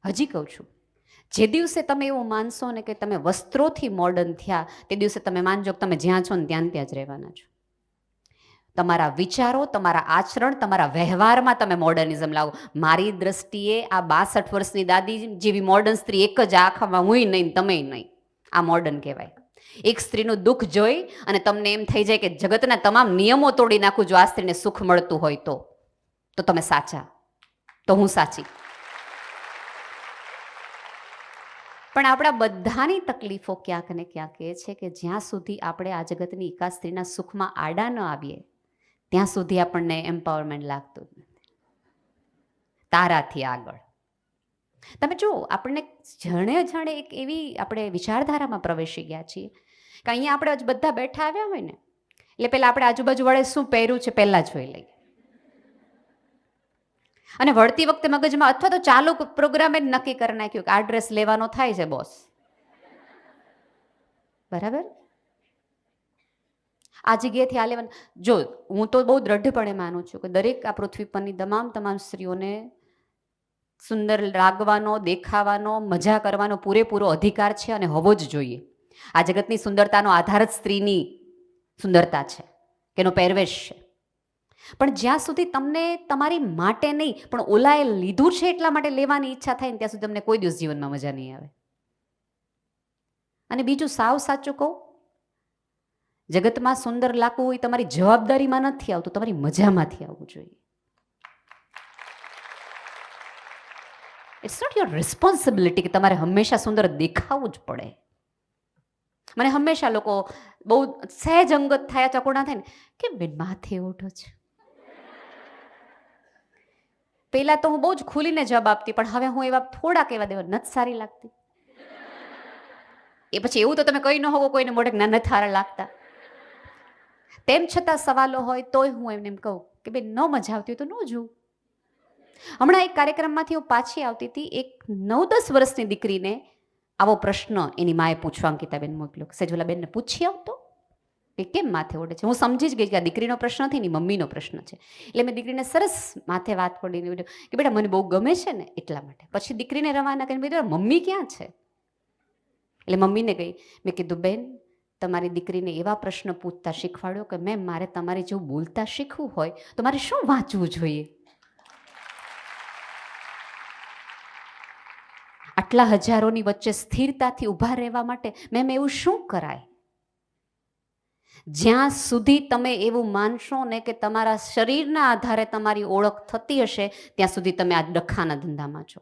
હજી કહું છું, જે દિવસે તમે એવું માનશો ને કે તમે વસ્ત્રોથી મોડર્ન થયા, તે દિવસે તમે માનજો કે તમે જ્યાં છો ને ત્યાં જ રહેવાના છો. તમારા વિચારો, તમારા આચરણ, તમારા વ્યવહારમાં તમે મોડર્નિઝમ લાવો. મારી દ્રષ્ટિએ આ 62 વર્ષની દાદી જેવી મોડર્ન સ્ત્રી એક જ આખામાં હું નહીં, તમે નહીં. આ મોડર્ન કહેવાય. એક સ્ત્રીનું દુઃખ જોઈ અને તમને એમ થઈ જાય કે જગતના તમામ નિયમો તોડી નાખું જો આ સ્ત્રીને સુખ મળતું હોય તો તમે સાચા, તો હું સાચી. પણ આપણા બધાની તકલીફો ક્યાંક ને ક્યાંક એ છે કે જ્યાં સુધી આપણે આ જગતની એકાદ સ્ત્રીના સુખમાં આડા ન આવીએ ત્યાં સુધી આપણને એમ્પાવરમેન્ટ લાગતું જ નથી. તારાથી આગળ તમે જુઓ, આપણને જણે એક એવી આપણે વિચારધારામાં પ્રવેશી ગયા છીએ કે અહીંયા આપણે બધા બેઠા આવ્યા હોય ને એટલે પહેલાં આપણે આજુબાજુ વડે શું પહેર્યું છે પહેલાં જોઈ લઈએ, અને વળતી વખતે મગજમાં અથવા તો ચાલુ પ્રોગ્રામે જ નક્કી કરી નાખ્યું કે આ ડ્રેસ લેવાનો થાય છે બોસ, બરાબર. આ જગ્યાએથી આ લેવાનું. જો હું તો બહુ દ્રઢપણે માનું છું કે દરેક આ પૃથ્વી પરની તમામ સ્ત્રીઓને સુંદર લાગવાનો, દેખાવાનો, મજા કરવાનો પૂરેપૂરો અધિકાર છે અને હોવો જ જોઈએ. આ જગતની સુંદરતાનો આધાર જ સ્ત્રીની સુંદરતા છે, કે એનો પહેરવેશ છે. પણ જ્યાં સુધી તમને તમારી માટે નહીં પણ ઓલાએ લીધું છે એટલા માટે લેવાની ઈચ્છા થાય ને ત્યાં સુધી તમને કોઈ દિવસ જીવનમાં મજા નહીં આવે. અને બીજું સાવ સાચું કહું, જગતમાં સુંદર લાગવું હોય તમારી જવાબદારીમાં નથી આવતું, તમારી મજામાંથી આવવું જોઈએ. ઇટ્સ નોટ યોર રિસ્પોન્સિબિલિટી કે તમારે હંમેશા સુંદર દેખાવું જ પડે. મને હંમેશા લોકો બહુ સહેજ અંગત થયા ચકોડા થાય ને કે બેન માથે ઓઢો છે. પહેલા તો હું બહુ જ ખુલીને જવાબ આપતી, પણ હવે હું એવા થોડાક એવા દેવા નથી સારી લાગતી. એ પછી એવું તો તમે કહી ન હોવો કોઈને મોઢે ના નથી સારા લાગતા. તેમ છતાં સવાલો હોય તોય હું એમને એમ કહું કે બેન ન મજા આવતી હોય તો ન જોઉં. હમણાં એક કાર્યક્રમમાંથી હું પાછી આવતી હતી, એક 9-10 વર્ષની દીકરીને આવો પ્રશ્ન એની માએ પૂછવા અંકિતાબેન મોકલ્યો. સેજવલા બેનને પૂછી આવતો કે કેમ માથે ઓઢે છે. હું સમજી જ ગઈ કે આ દીકરીનો પ્રશ્ન નથી, એની મમ્મીનો પ્રશ્ન છે. એટલે મેં દીકરીને સરસ માથે વાત પડીને કે બેટા મને બહુ ગમે છે ને એટલા માટે. પછી દીકરીને રવાના કરીને બેટા મમ્મી ક્યાં છે? એટલે મમ્મીને ગઈ, મેં કીધું બેન તમારી દીકરીને એવા પ્રશ્ન પૂછતા શીખવાડ્યો કે મેમ મારે તમારે જેવું બોલતા શીખવું હોય તો મારે શું વાંચવું જોઈએ? આટલા હજારોની વચ્ચે સ્થિરતાથી ઊભા રહેવા માટે મેમ એવું શું કરાય? જ્યાં સુધી તમે એવું માનશો ને કે તમારા શરીરના આધારે તમારી ઓળખ થતી હશે ત્યાં સુધી તમે આ ડખાના ધંધામાં છો.